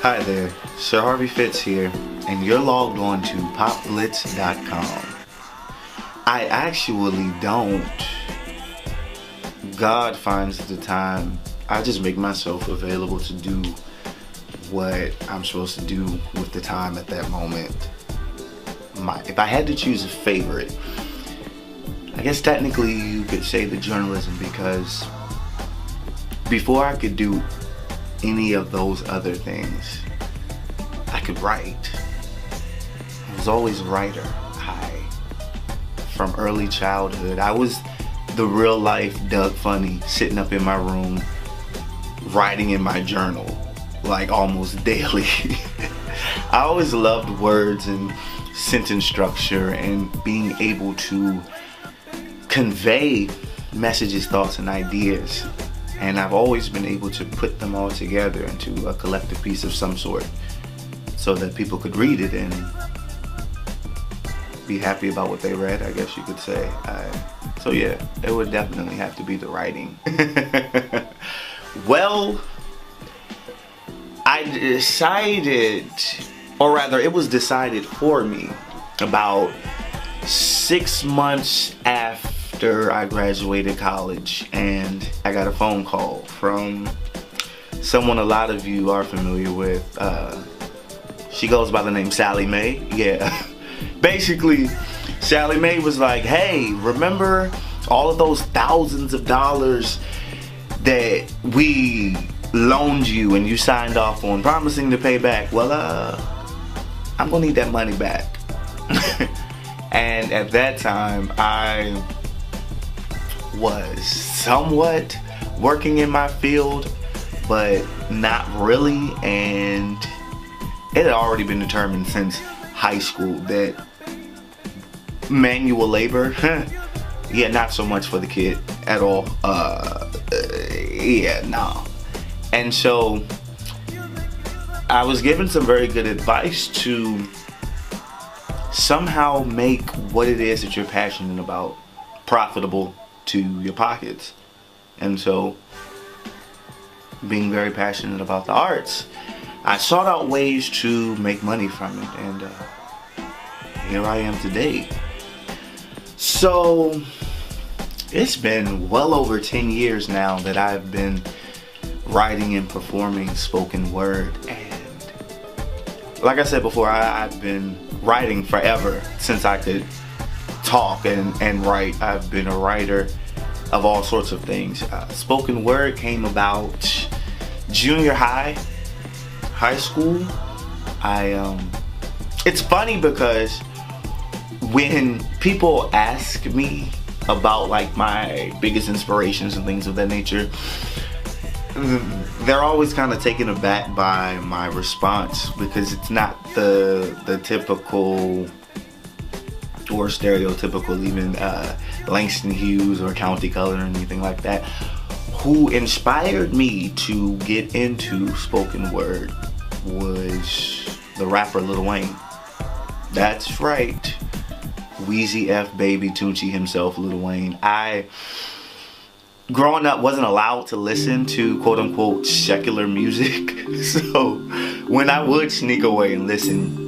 Hi there, Sir Harvey Fitz here, and you're logged on to popblitz.com. I actually don't. God finds the time. I just make myself available to do what I'm supposed to do with the time at that moment. If I had to choose a favorite, I guess technically you could say the journalism, because before I could do any of those other things, I could write. I was always a writer. From early childhood, I was the real life Doug Funny, sitting up in my room writing in my journal like almost daily. I always loved words and sentence structure and being able to convey messages, thoughts, and ideas. And I've always been able to put them all together into a collective piece of some sort so that people could read it and be happy about what they read, I guess you could say. So yeah, it would definitely have to be the writing. Well, I decided, or rather it was decided for me about 6 months after I graduated college, and I got a phone call from someone a lot of you are familiar with. She goes by the name Sally Mae. Yeah. Basically, Sally Mae was like, hey, remember all of those thousands of dollars that we loaned you and you signed off on promising to pay back? Well, I'm gonna need that money back. And at that time, I was somewhat working in my field, but not really, and it had already been determined since high school that manual labor, yeah, not so much for the kid at all. Yeah, no. And so I was given some very good advice to somehow make what it is that you're passionate about profitable to your pockets. And so, being very passionate about the arts, I sought out ways to make money from it, and here I am today. So it's been well over 10 years now that I've been writing and performing spoken word, and like I said before, I've been writing forever since I could talk and write. I've been a writer of all sorts of things. Spoken word came about junior high school. It's funny because when people ask me about like my biggest inspirations and things of that nature, they're always kind of taken aback by my response, because it's not the typical or stereotypical even Langston Hughes or County Color or anything like that. Who inspired me to get into spoken word was the rapper Lil Wayne. That's right, Weezy F Baby Tunechi himself, Lil Wayne. I, growing up, wasn't allowed to listen to quote unquote secular music, so when I would sneak away and listen,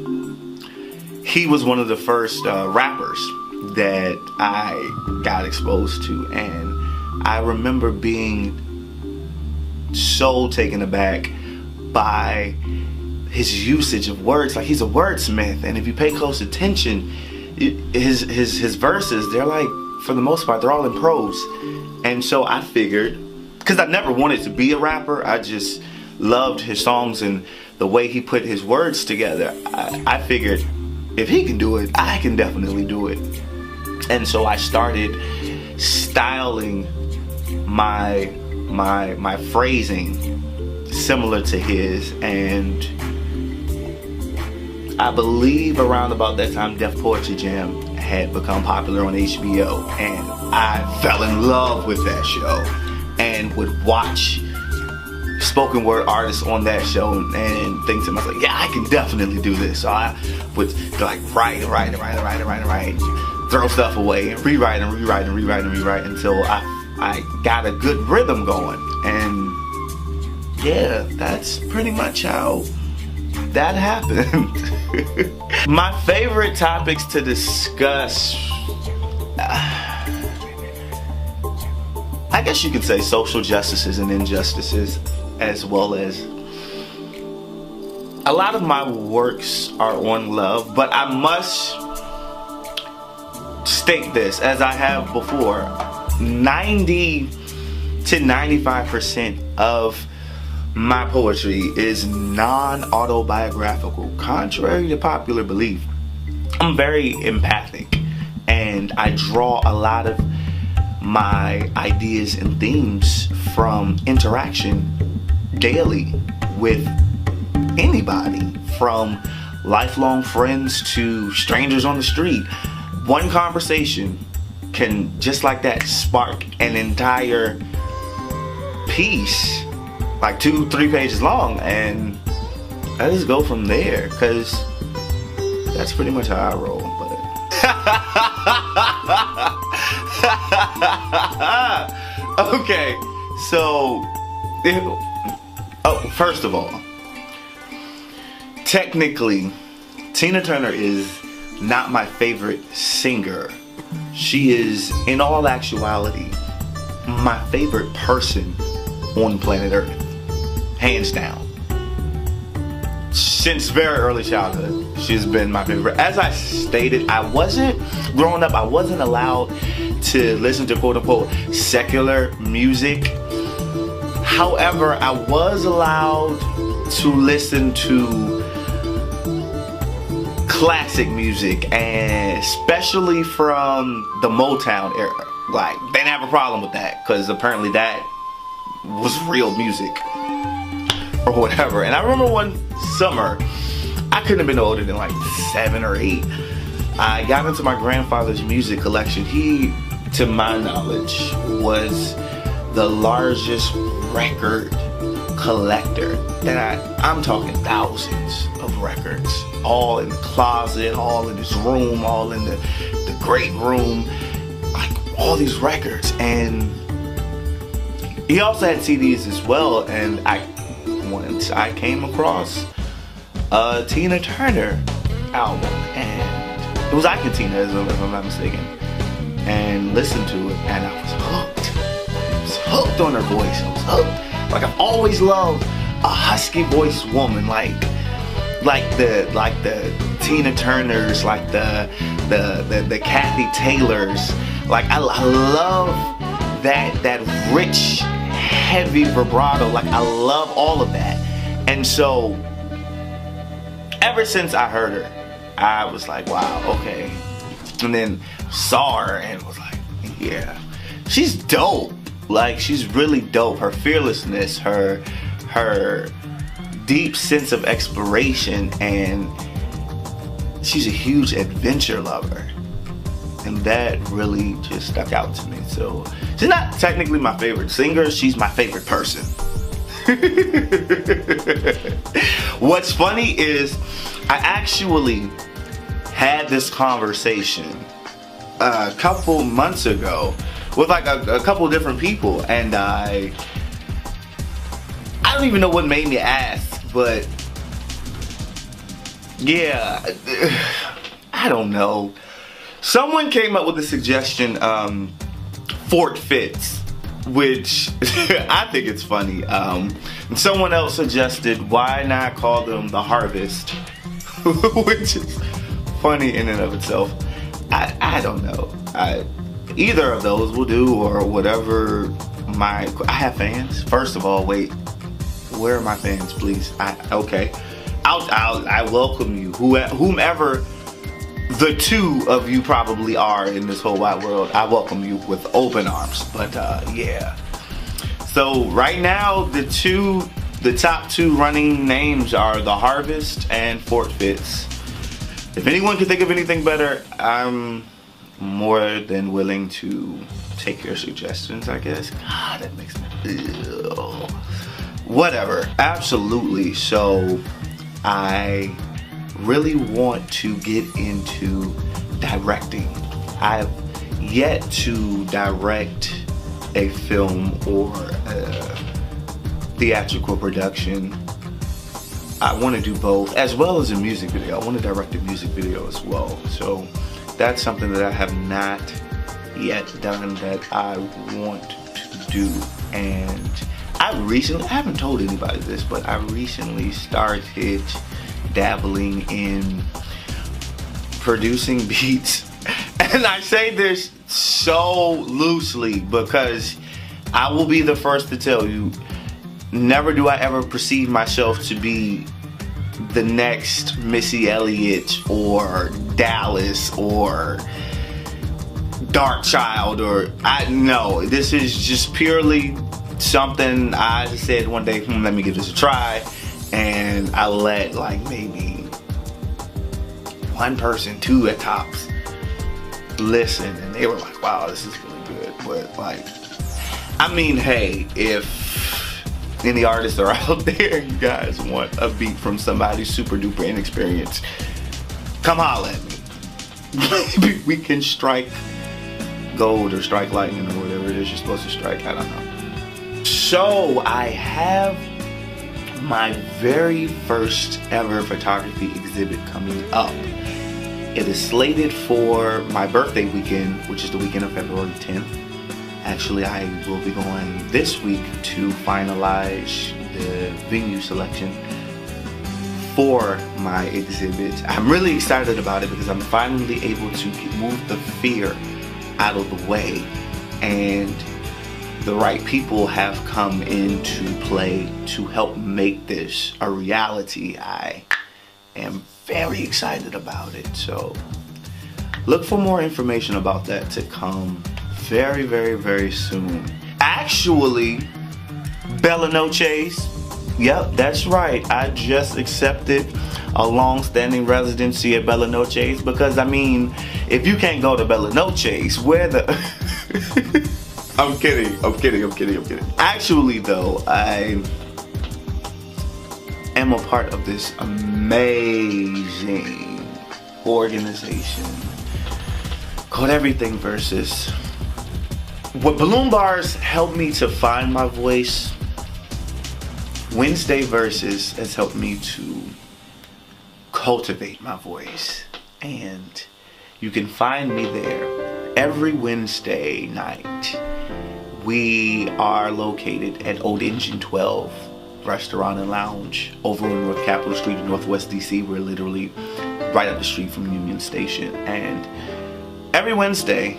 he was one of the first rappers that I got exposed to, and I remember being so taken aback by his usage of words. Like, he's a wordsmith, and if you pay close attention, his verses, they're like, for the most part, they're all in prose. And so I figured, because I never wanted to be a rapper, I just loved his songs and the way he put his words together. I figured, if he can do it, I can definitely do it. And so I started styling my phrasing similar to his, and I believe around about that time Def Poetry Jam had become popular on HBO, and I fell in love with that show and would watch spoken word artists on that show and think to myself, yeah, I can definitely do this. So I would like write, throw stuff away and rewrite until I got a good rhythm going. And yeah, that's pretty much how that happened. My favorite topics to discuss, I guess you could say social justices and injustices, as well as a lot of my works are on love, but I must state this, as I have before, 90 to 95% of my poetry is non-autobiographical. Contrary to popular belief, I'm very empathic, and I draw a lot of my ideas and themes from interaction daily with anybody, from lifelong friends to strangers on the street. One conversation can, just like that, spark an entire piece, like 2-3 pages long, and I just go from there, because that's pretty much how I roll. But okay, so first of all, technically Tina Turner is not my favorite singer. She is, in all actuality, my favorite person on planet Earth, hands down. Since very early childhood, she's been my favorite. As I stated, growing up, I wasn't allowed to listen to quote-unquote secular music. However, I was allowed to listen to classic music, and especially from the Motown era. Like, they didn't have a problem with that, because apparently that was real music or whatever. And I remember one summer, I couldn't have been older than like 7 or 8. I got into my grandfather's music collection. He, to my knowledge, was the largest record collector that I'm talking thousands of records, all in the closet, all in his room, all in the great room, like all these records. And he also had CDs as well, and once I came across a Tina Turner album, and it was Tina, if I'm not mistaken, and listened to it, and I was hooked. I was hooked on her voice. I was hooked. Like, I've always loved a husky voiced woman, like the Tina Turners, like the Kathy Taylors. Like, I love that rich, heavy vibrato. Like, I love all of that. And so, ever since I heard her, I was like, wow, okay. And then saw her and was like, yeah, she's dope. Like, she's really dope. Her fearlessness, her deep sense of exploration, and she's a huge adventure lover. And that really just stuck out to me. So, she's not technically my favorite singer, she's my favorite person. What's funny is, I actually had this conversation a couple months ago with like a couple different people, and I don't even know what made me ask, but yeah, I don't know. Someone came up with the suggestion, Fort Fitz, which I think it's funny. And someone else suggested, why not call them the Harvest, which is funny in and of itself. I don't know. Either of those will do, or whatever. I have fans. First of all, wait, where are my fans, please? Okay, I welcome you, whomever the two of you probably are in this whole wide world. I welcome you with open arms. But yeah. So right now, the top two running names are the Harvest and Fort Fitz. If anyone can think of anything better, I'm more than willing to take your suggestions, I guess. God, that makes me feel whatever. Absolutely. So I really want to get into directing. I've yet to direct a film or a theatrical production. I want to do both, as well as a music video. I want to direct a music video as well. So that's something that I have not yet done that I want to do. And I haven't told anybody this, but I recently started dabbling in producing beats. And I say this so loosely because I will be the first to tell you, never do I ever perceive myself to be the next Missy Elliott or Dallas or Darkchild, or no, this is just purely something I said one day, let me give this a try, and I let like maybe one person, two at tops, listen, and they were like, wow, this is really good. But like, I mean, hey, if any artists are out there, you guys want a beat from somebody super duper inexperienced, come holla at me. Maybe we can strike gold or strike lightning or whatever it is you're supposed to strike, I don't know. So I have my very first ever photography exhibit coming up. It is slated for my birthday weekend, which is the weekend of February 10th. Actually, I will be going this week to finalize the venue selection for my exhibit. I'm really excited about it because I'm finally able to move the fear out of the way, and the right people have come into play to help make this a reality. I am very excited about it, so look for more information about that to come very, very, very soon. Actually, Bella Noche's, yep, that's right, I just accepted a long-standing residency at Bella Noche's, because I mean, if you can't go to Bella Noche's, where the I'm kidding. Actually though, I am a part of this amazing organization called Everything Versus. What Balloon Bars helped me to find my voice, Wednesday Versus has helped me to cultivate my voice, and you can find me there every Wednesday night. We are located at Old Engine 12 Restaurant and Lounge over on North Capitol Street in Northwest DC. We're literally right up the street from Union Station, and every Wednesday,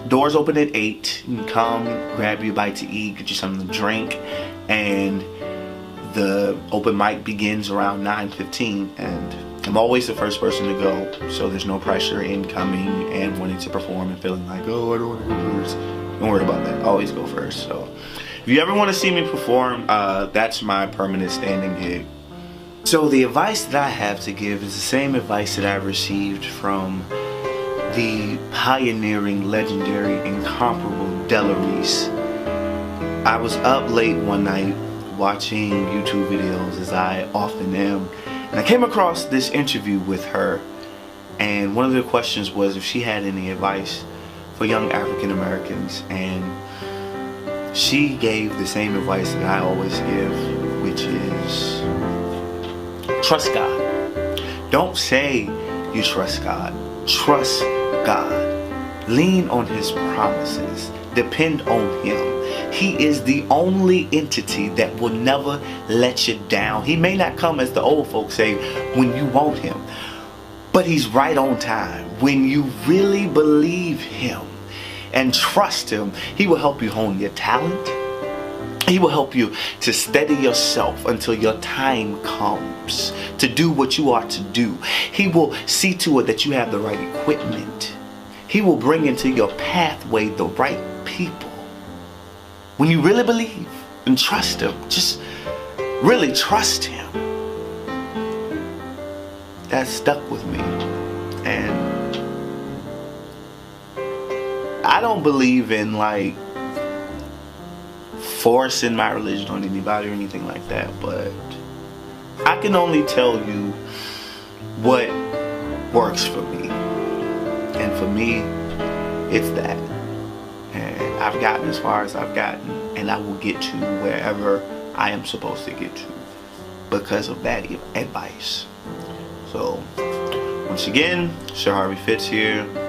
doors open at 8. You can come, grab you a bite to eat, get you something to drink, and the open mic begins around 9:15, and I'm always the first person to go, so there's no pressure in coming and wanting to perform and feeling like, oh, I don't want to go first. Don't worry about that. Always go first. So if you ever want to see me perform, that's my permanent standing gig. So the advice that I have to give is the same advice that I received from the pioneering, legendary, incomparable Della Reese. I was up late one night watching YouTube videos, as I often am, and I came across this interview with her, and one of the questions was if she had any advice for young African Americans, and she gave the same advice that I always give, which is trust God. Don't say you trust God. Trust God. Lean on His promises. Depend on Him. He is the only entity that will never let you down. He may not come, as the old folks say, when you want Him, but He's right on time. When you really believe Him and trust Him, He will help you hone your talent. He will help you to steady yourself until your time comes to do what you are to do. He will see to it that you have the right equipment. He will bring into your pathway the right people. When you really believe and trust Him, just really trust Him. That stuck with me. And I don't believe in like forcing my religion on anybody or anything like that, but I can only tell you what works for me. And for me, it's that. And I've gotten as far as I've gotten, and I will get to wherever I am supposed to get to. because of bad advice. So once again, Sir Harvey Fitz here.